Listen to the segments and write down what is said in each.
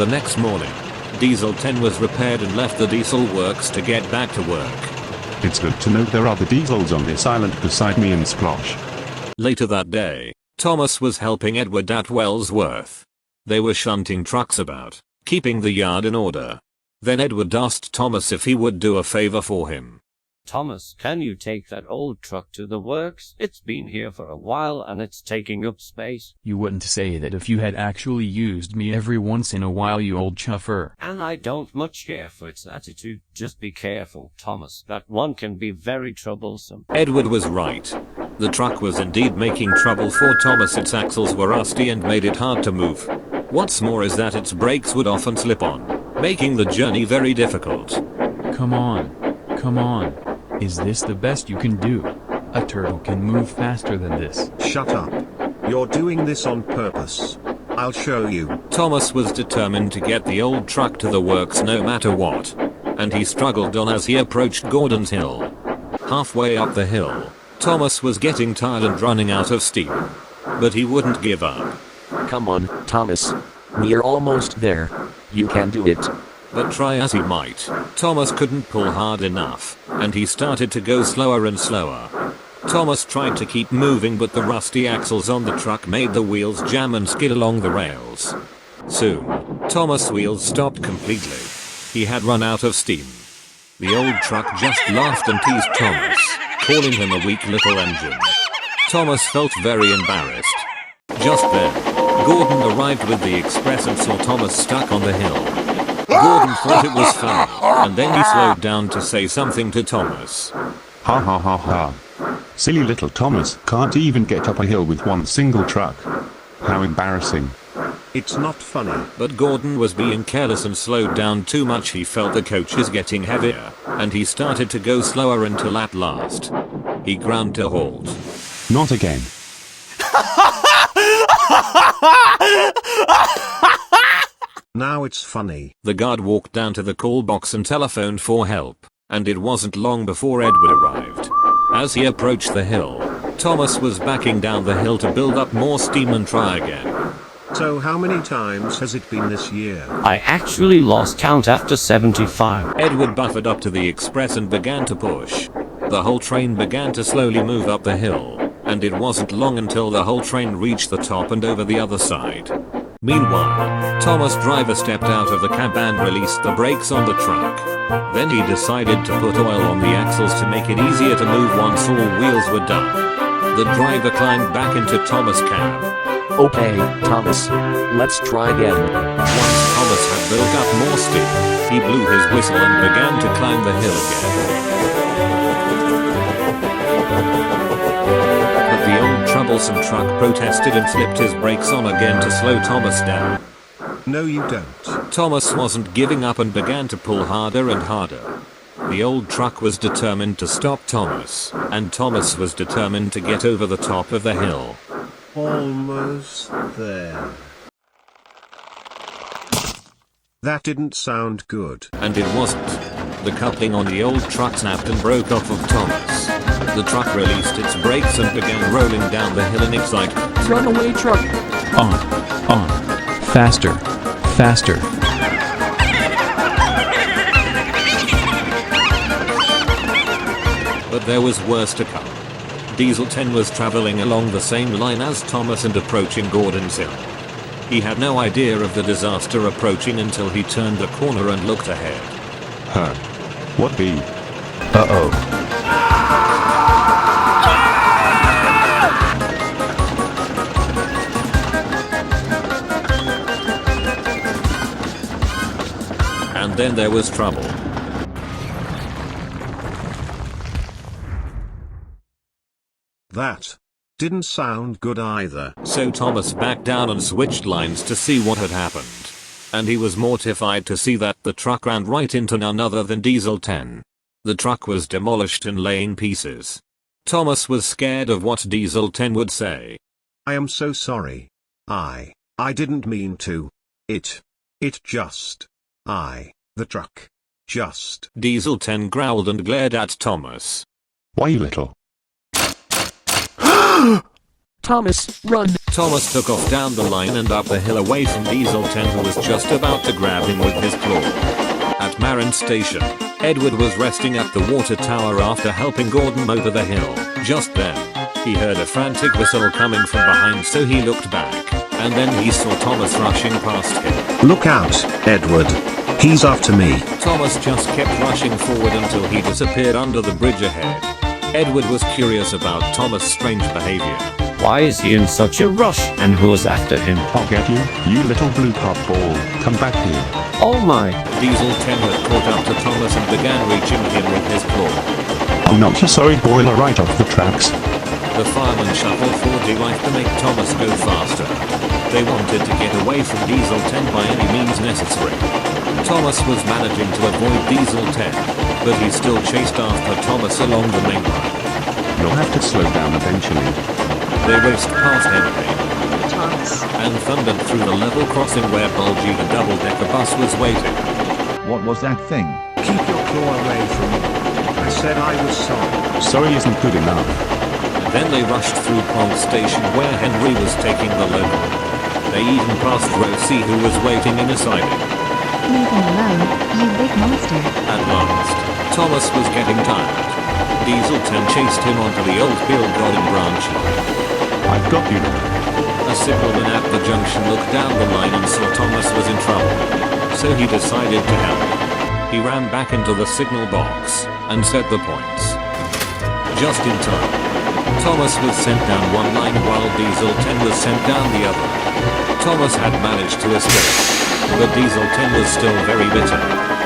The next morning, Diesel 10 was repaired and left the diesel works to get back to work. It's good to know there are other diesels on this island beside me and Splosh. Later that day, Thomas was helping Edward at Wellsworth. They were shunting trucks about, keeping the yard in order. Then Edward asked Thomas if he would do a favor for him. Thomas, can you take that old truck to the works? It's been here for a while and it's taking up space. You wouldn't say that if you had actually used me every once in a while, you old chuffer. And I don't much care for its attitude. Just be careful, Thomas. That one can be very troublesome. Edward was right. The truck was indeed making trouble for Thomas. Its axles were rusty and made it hard to move. What's more is that its brakes would often slip on, making the journey very difficult. Come on. Come on. Is this the best you can do? A turtle can move faster than this. Shut up. You're doing this on purpose. I'll show you. Thomas was determined to get the old truck to the works no matter what. And he struggled on as he approached Gordon's Hill. Halfway up the hill, Thomas was getting tired and running out of steam. But he wouldn't give up. Come on, Thomas. We're almost there. You can do it. But try as he might, Thomas couldn't pull hard enough, and he started to go slower and slower. Thomas tried to keep moving, but the rusty axles on the truck made the wheels jam and skid along the rails. Soon, Thomas' wheels stopped completely. He had run out of steam. The old truck just laughed and teased Thomas, calling him a weak little engine. Thomas felt very embarrassed. Just then, Gordon arrived with the express and saw Thomas stuck on the hill. Gordon thought it was funny, and then he slowed down to say something to Thomas. Ha ha ha ha. Silly little Thomas can't even get up a hill with one single truck. How embarrassing. It's not funny. But Gordon was being careless and slowed down too much. He felt the coaches getting heavier, and he started to go slower until at last, he ground to a halt. Not again. Now it's funny. The guard walked down to the call box and telephoned for help, and it wasn't long before Edward arrived. As he approached the hill, Thomas was backing down the hill to build up more steam and try again. So how many times has it been this year? I actually lost count after 75. Edward buffered up to the express and began to push. The whole train began to slowly move up the hill, and it wasn't long until the whole train reached the top and over the other side. Meanwhile, Thomas' driver stepped out of the cab and released the brakes on the truck. Then he decided to put oil on the axles to make it easier to move once all wheels were done. The driver climbed back into Thomas' cab. Okay, Thomas. Let's try again. Once Thomas had built up more steam, he blew his whistle and began to climb the hill again. But the old troublesome truck protested and slipped his brakes on again to slow Thomas down. No you don't. Thomas wasn't giving up and began to pull harder and harder. The old truck was determined to stop Thomas, and Thomas was determined to get over the top of the hill. Almost there. That didn't sound good. And it wasn't. The coupling on the old truck snapped and broke off of Thomas. The truck released its brakes and began rolling down the hill in excitement. Runaway truck. On. Faster. Faster. But there was worse to come. Diesel 10 was traveling along the same line as Thomas and approaching Gordon's Hill. He had no idea of the disaster approaching until he turned the corner and looked ahead. Huh. What be? Uh-oh. And then there was trouble. That didn't sound good either. So Thomas backed down and switched lines to see what had happened. And he was mortified to see that the truck ran right into none other than Diesel 10. The truck was demolished and lay in pieces. Thomas was scared of what Diesel 10 would say. I am so sorry. I didn't mean to. It just. The truck. Just. Diesel 10 growled and glared at Thomas. Why you little? Thomas, run! Thomas took off down the line and up the hill away from Diesel 10, who was just about to grab him with his claw. At Marin Station, Edward was resting at the water tower after helping Gordon over the hill. Just then, he heard a frantic whistle coming from behind, so he looked back, and then he saw Thomas rushing past him. Look out, Edward. He's after me. Thomas just kept rushing forward until he disappeared under the bridge ahead. Edward was curious about Thomas' strange behavior. Why is he in such a rush, and who's after him? I'll get you, you little blue pop ball. Come back here. Oh my! Diesel 10 had caught up to Thomas and began reaching him with his claw. I'm not sorry, boiler right off the tracks. The fireman shuffled forward right to make Thomas go faster. They wanted to get away from Diesel 10 by any means necessary. Thomas was managing to avoid Diesel 10, but he still chased after Thomas along the main line. You'll have to slow down eventually. They raced past Henry Thomas. and thundered through the level crossing where Bulgy the double-decker bus was waiting. What was that thing? Keep your claw away from me. I said I was sorry. Sorry isn't good enough. Then they rushed through Polk Station where Henry was taking the local. They even passed Rosie, who was waiting in a siding. Leave him alone, you big monster. At last, Thomas was getting tired. Diesel 10 chased him onto the old Bill Godin branch line. I've got you. A signalman at the junction looked down the line and saw Thomas was in trouble, so he decided to help. He ran back into the signal box and set the points. Just in time, Thomas was sent down one line while Diesel 10 was sent down the other. Thomas had managed to escape, but Diesel 10 was still very bitter.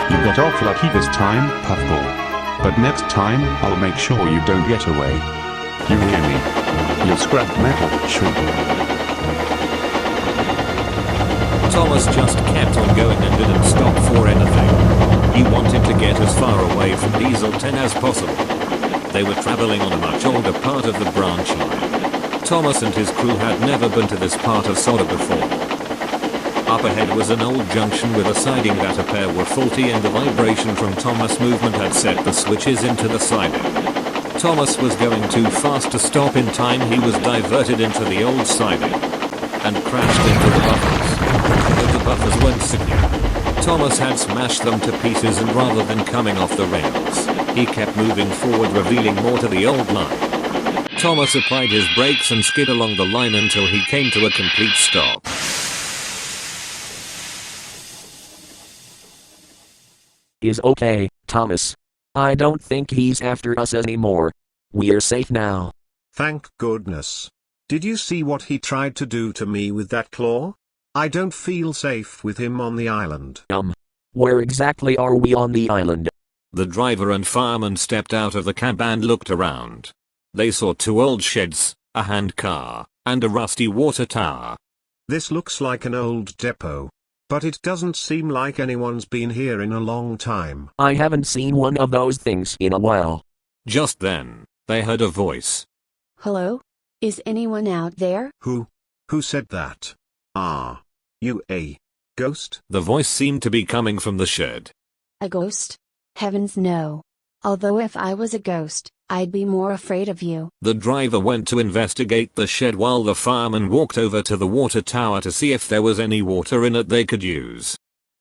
You got off lucky this time, Puffball. But next time, I'll make sure you don't get away. You hear me? You'll scrap metal, shrimp. Thomas just kept on going and didn't stop for anything. He wanted to get as far away from Diesel 10 as possible. They were traveling on a much older part of the branch line. Thomas and his crew had never been to this part of Soda before. Up ahead was an old junction with a siding that a pair were faulty, and the vibration from Thomas' movement had set the switches into the siding. Thomas was going too fast to stop in time. He was diverted into the old siding and crashed into the buffers. But the buffers weren't secure. Thomas had smashed them to pieces, and rather than coming off the rails, he kept moving forward, revealing more to the old line. Thomas applied his brakes and skid along the line until he came to a complete stop. Is okay, Thomas. I don't think he's after us anymore. We're safe now. Thank goodness. Did you see what he tried to do to me with that claw? I don't feel safe with him on the island. Where exactly are we on the island? The driver and fireman stepped out of the cab and looked around. They saw two old sheds, a handcar, and a rusty water tower. This looks like an old depot. But it doesn't seem like anyone's been here in a long time. I haven't seen one of those things in a while. Just then, they heard a voice. Hello? Is anyone out there? Who said that? Ah. You a ghost? The voice seemed to be coming from the shed. A ghost? Heavens no. Although if I was a ghost, I'd be more afraid of you. The driver went to investigate the shed while the fireman walked over to the water tower to see if there was any water in it they could use.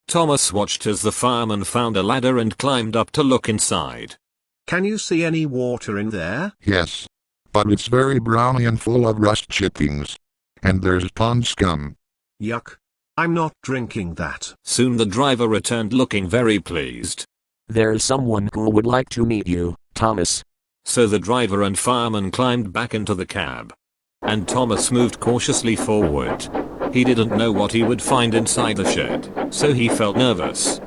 Thomas watched as the fireman found a ladder and climbed up to look inside. Can you see any water in there? Yes. But it's very browny and full of rust chippings. And there's pond scum. Yuck. I'm not drinking that. Soon the driver returned looking very pleased. There's someone who would like to meet you, Thomas. So the driver and fireman climbed back into the cab. And Thomas moved cautiously forward. He didn't know what he would find inside the shed, so he felt nervous.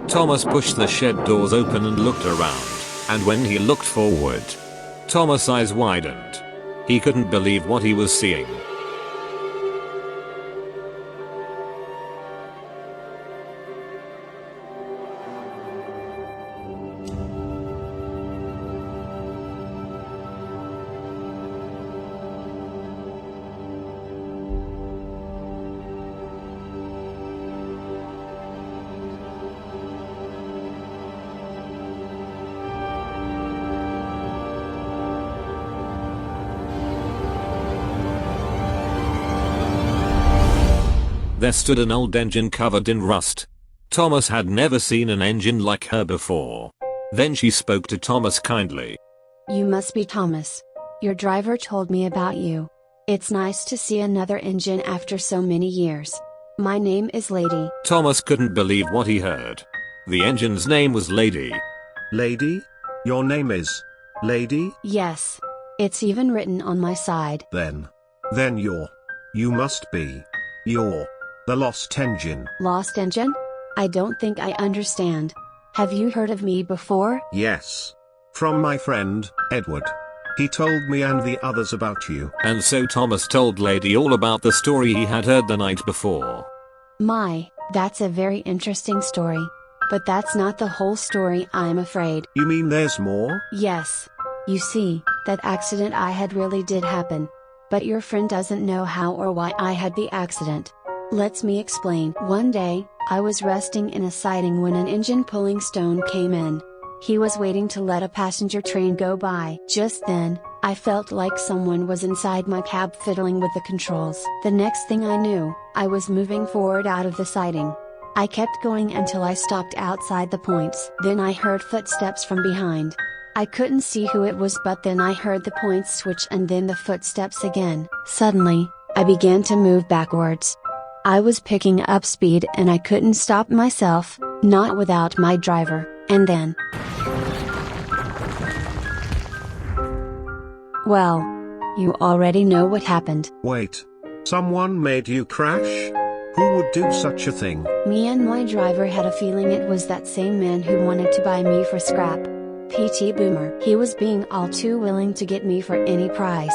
Thomas pushed the shed doors open and looked around, and when he looked forward, Thomas' eyes widened. He couldn't believe what he was seeing. there stood an old engine covered in rust. Thomas had never seen an engine like her before. Then she spoke to Thomas kindly. You must be Thomas. Your driver told me about you. It's nice to see another engine after so many years. My name is Lady. Thomas couldn't believe what he heard. The engine's name was Lady. Lady? Your name is Lady? Yes. It's even written on my side. Then you must be. You're the lost engine. Lost engine? I don't think I understand. Have you heard of me before? Yes. From my friend, Edward. He told me and the others about you. And so Thomas told Lady all about the story he had heard the night before. My, that's a very interesting story. But that's not the whole story, I'm afraid. You mean there's more? Yes. You see, that accident I had really did happen. But your friend doesn't know how or why I had the accident. Let me explain. One day, I was resting in a siding when an engine pulling stone came in. He was waiting to let a passenger train go by. Just then, I felt like someone was inside my cab fiddling with the controls. The next thing I knew, I was moving forward out of the siding. I kept going until I stopped outside the points. Then I heard footsteps from behind. I couldn't see who it was, but then I heard the points switch and then the footsteps again. Suddenly, I began to move backwards. I was picking up speed and I couldn't stop myself, not without my driver, and then... Well, you already know what happened. Wait. Someone made you crash? Who would do such a thing? Me and my driver had a feeling it was that same man who wanted to buy me for scrap. PT Boomer. He was being all too willing to get me for any price.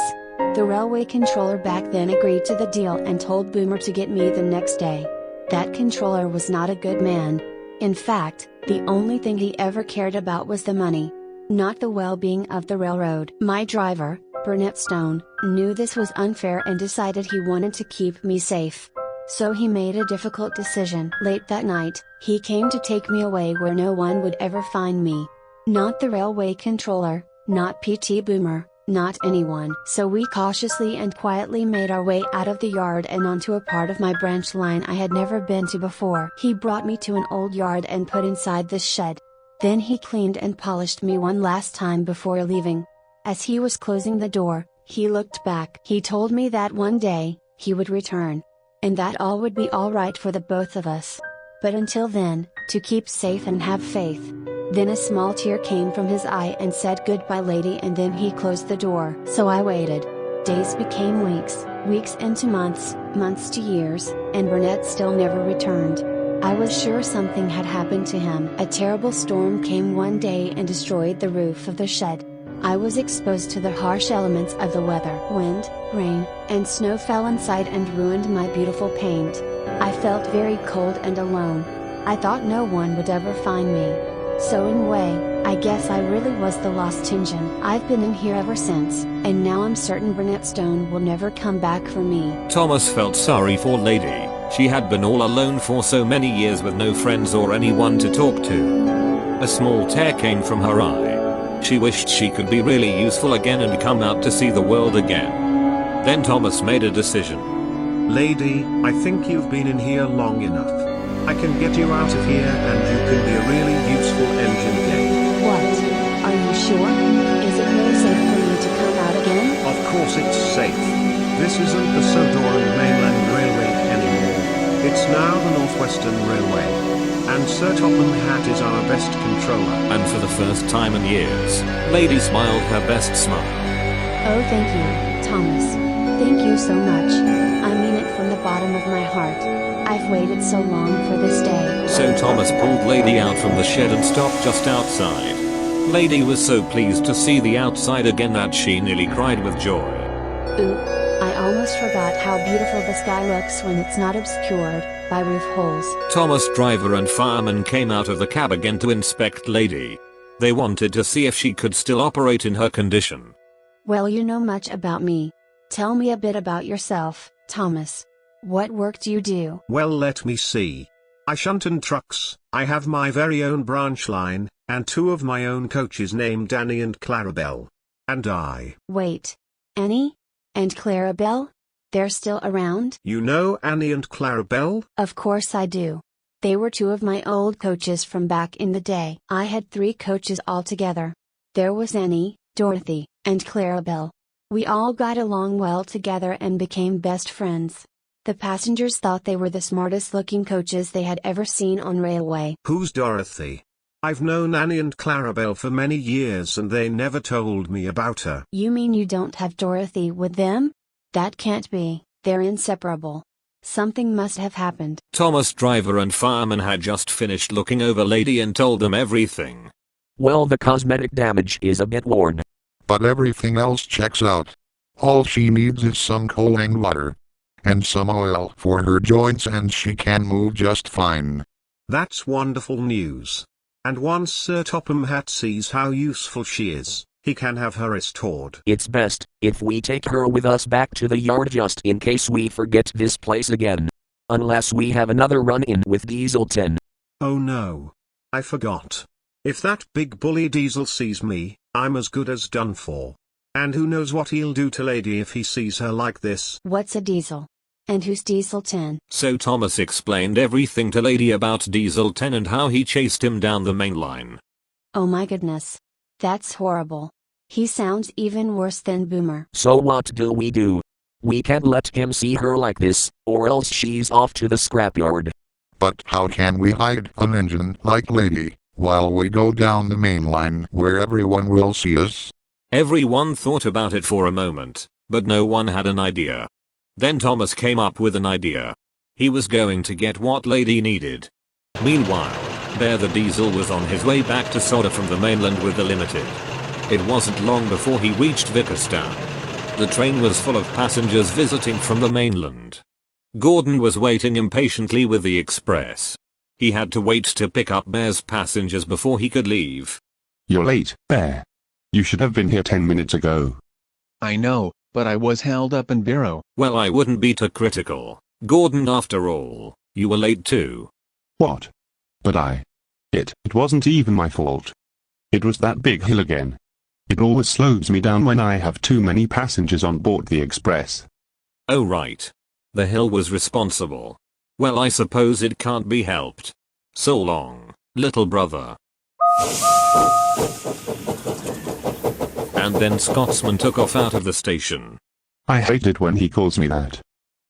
The railway controller back then agreed to the deal and told Boomer to get me the next day. That controller was not a good man. In fact, the only thing he ever cared about was the money, not the well-being of the railroad. My driver, Burnett Stone, knew this was unfair and decided he wanted to keep me safe. So he made a difficult decision. Late that night, he came to take me away where no one would ever find me. Not the railway controller, not PT Boomer, not anyone. So we cautiously and quietly made our way out of the yard and onto a part of my branch line I had never been to before. He brought me to an old yard and put inside this shed. Then he cleaned and polished me one last time before leaving. As he was closing the door, he looked back. He told me that one day, he would return. And that all would be alright for the both of us. But until then, to keep safe and have faith. Then a small tear came from his eye and said goodbye, lady, and then he closed the door. So I waited. Days became weeks, weeks into months, months to years, and Burnett still never returned. I was sure something had happened to him. A terrible storm came one day and destroyed the roof of the shed. I was exposed to the harsh elements of the weather. Wind, rain, and snow fell inside and ruined my beautiful paint. I felt very cold and alone. I thought no one would ever find me. So in a way, I guess I really was the lost engine. I've been in here ever since, and now I'm certain Burnett Stone will never come back for me. Thomas felt sorry for Lady. She had been all alone for so many years with no friends or anyone to talk to. A small tear came from her eye. She wished she could be really useful again and come out to see the world again. Then Thomas made a decision. Lady, I think you've been in here long enough. I can get you out of here and you can be a really useful engine again. What? Are you sure? Is it really safe for me to come out again? Of course it's safe. This isn't the Sodoran Mainland Railway anymore. It's now the Northwestern Railway. And Sir Topham Hatt is our best controller. And for the first time in years, Lady smiled her best smile. Oh, thank you, Thomas. Thank you so much. I mean it from the bottom of my heart. I've waited so long for this day. So Thomas pulled Lady out from the shed and stopped just outside. Lady was so pleased to see the outside again that she nearly cried with joy. Oop, I almost forgot how beautiful the sky looks when it's not obscured by roof holes. Thomas, driver and fireman came out of the cab again to inspect Lady. They wanted to see if she could still operate in her condition. Well, you know much about me. Tell me a bit about yourself, Thomas. What work do you do? Well, let me see. I shunt in trucks, I have my very own branch line, and two of my own coaches named Annie and Clarabelle. And I... Wait. Annie? And Clarabelle? They're still around? You know Annie and Clarabelle? Of course I do. They were two of my old coaches from back in the day. I had 3 coaches altogether. There was Annie, Dorothy, and Clarabelle. We all got along well together and became best friends. The passengers thought they were the smartest looking coaches they had ever seen on railway. Who's Dorothy? I've known Annie and Clarabelle for many years and they never told me about her. You mean you don't have Dorothy with them? That can't be, they're inseparable. Something must have happened. Thomas driver and fireman had just finished looking over Lady and told them everything. Well, the cosmetic damage is a bit worn. But everything else checks out. All she needs is some coal and water. And some oil for her joints and she can move just fine. That's wonderful news. And once Sir Topham Hatt sees how useful she is, he can have her restored. It's best if we take her with us back to the yard just in case we forget this place again. Unless we have another run-in with Diesel 10. Oh no. I forgot. If that big bully Diesel sees me, I'm as good as done for. And who knows what he'll do to Lady if he sees her like this. What's a Diesel? And who's Diesel 10? So Thomas explained everything to Lady about Diesel 10 and how he chased him down the main line. Oh my goodness. That's horrible. He sounds even worse than Boomer. So what do? We can't let him see her like this, or else she's off to the scrapyard. But how can we hide an engine like Lady, while we go down the main line where everyone will see us? Everyone thought about it for a moment, but no one had an idea. Then Thomas came up with an idea. He was going to get what Lady needed. Meanwhile, Bear the Diesel was on his way back to Sodor from the mainland with the Limited. It wasn't long before he reached Vickerstown. The train was full of passengers visiting from the mainland. Gordon was waiting impatiently with the express. He had to wait to pick up Bear's passengers before he could leave. You're late, Bear. You should have been here 10 minutes ago. I know, but I was held up in Biro. Well, I wouldn't be too critical. Gordon, after all, you were late too. What? But it wasn't even my fault. It was that big hill again. It always slows me down when I have too many passengers on board the express. Oh right. The hill was responsible. Well, I suppose it can't be helped. So long, little brother. And then Scotsman took off out of the station. I hate it when he calls me that.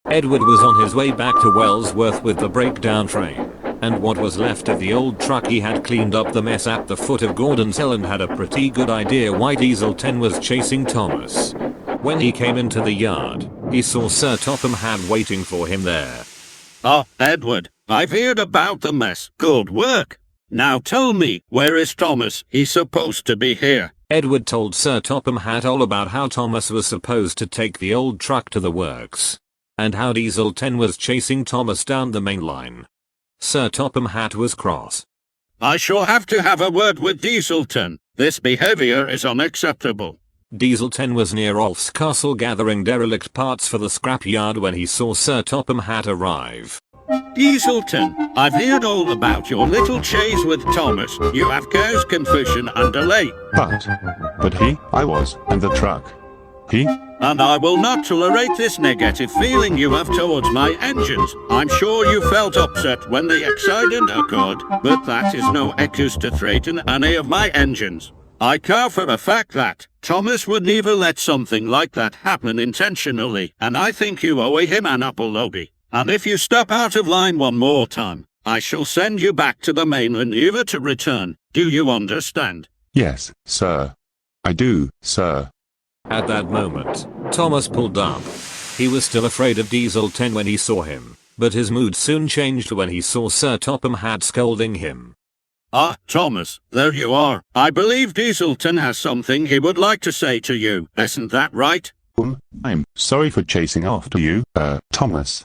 Edward was on his way back to Wellsworth with the breakdown train, and what was left of the old truck. He had cleaned up the mess at the foot of Gordon's Hill and had a pretty good idea why Diesel 10 was chasing Thomas. When he came into the yard, he saw Sir Topham Hatt waiting for him there. Oh, Edward, I've heard about the mess. Good work. Now tell me, where is Thomas? He's supposed to be here. Edward told Sir Topham Hatt all about how Thomas was supposed to take the old truck to the works, and how Diesel 10 was chasing Thomas down the main line. Sir Topham Hatt was cross. I shall have to have a word with Diesel 10. This behavior is unacceptable. Diesel 10 was near Ulf's castle gathering derelict parts for the scrapyard when he saw Sir Topham Hatt arrive. Diesel 10, I've heard all about your little chase with Thomas. You have caused confusion and delay. But I was, and the truck. And I will not tolerate this negative feeling you have towards my engines. I'm sure you felt upset when the accident occurred, but that is no excuse to threaten any of my engines. I care for a fact that Thomas would never let something like that happen intentionally, and I think you owe him an apology. And if you step out of line one more time, I shall send you back to the mainland never to return. Do you understand? Yes, sir. I do, sir. At that moment, Thomas pulled up. He was still afraid of Diesel 10 when he saw him, but his mood soon changed when he saw Sir Topham Hatt scolding him. Ah, Thomas, there you are. I believe Diesel 10 has something he would like to say to you. Isn't that right? I'm sorry for chasing after you, Thomas.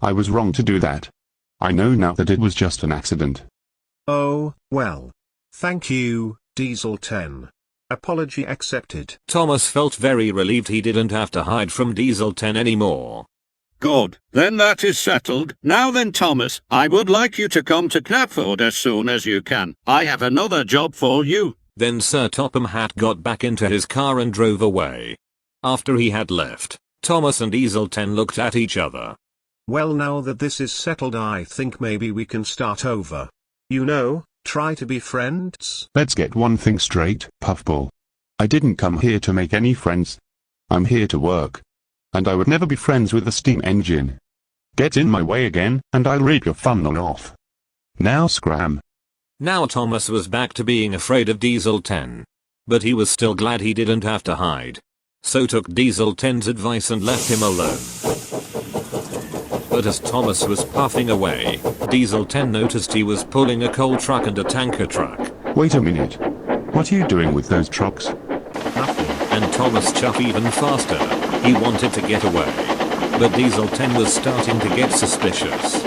I was wrong to do that. I know now that it was just an accident. Oh, well. Thank you, Diesel 10. Apology accepted. Thomas felt very relieved he didn't have to hide from Diesel 10 anymore. Good. Then that is settled. Now then, Thomas, I would like you to come to Knapford as soon as you can. I have another job for you. Then Sir Topham Hatt got back into his car and drove away. After he had left, Thomas and Diesel 10 looked at each other. Well, now that this is settled, I think maybe we can start over. You know, try to be friends. Let's get one thing straight, Puffball. I didn't come here to make any friends. I'm here to work. And I would never be friends with a steam engine. Get in my way again, and I'll rip your funnel off. Now scram. Now Thomas was back to being afraid of Diesel 10. But he was still glad he didn't have to hide. So took Diesel 10's advice and left him alone. But as Thomas was puffing away, Diesel 10 noticed he was pulling a coal truck and a tanker truck. Wait a minute. What are you doing with those trucks? Nothing. And Thomas chuffed even faster. He wanted to get away. But Diesel 10 was starting to get suspicious.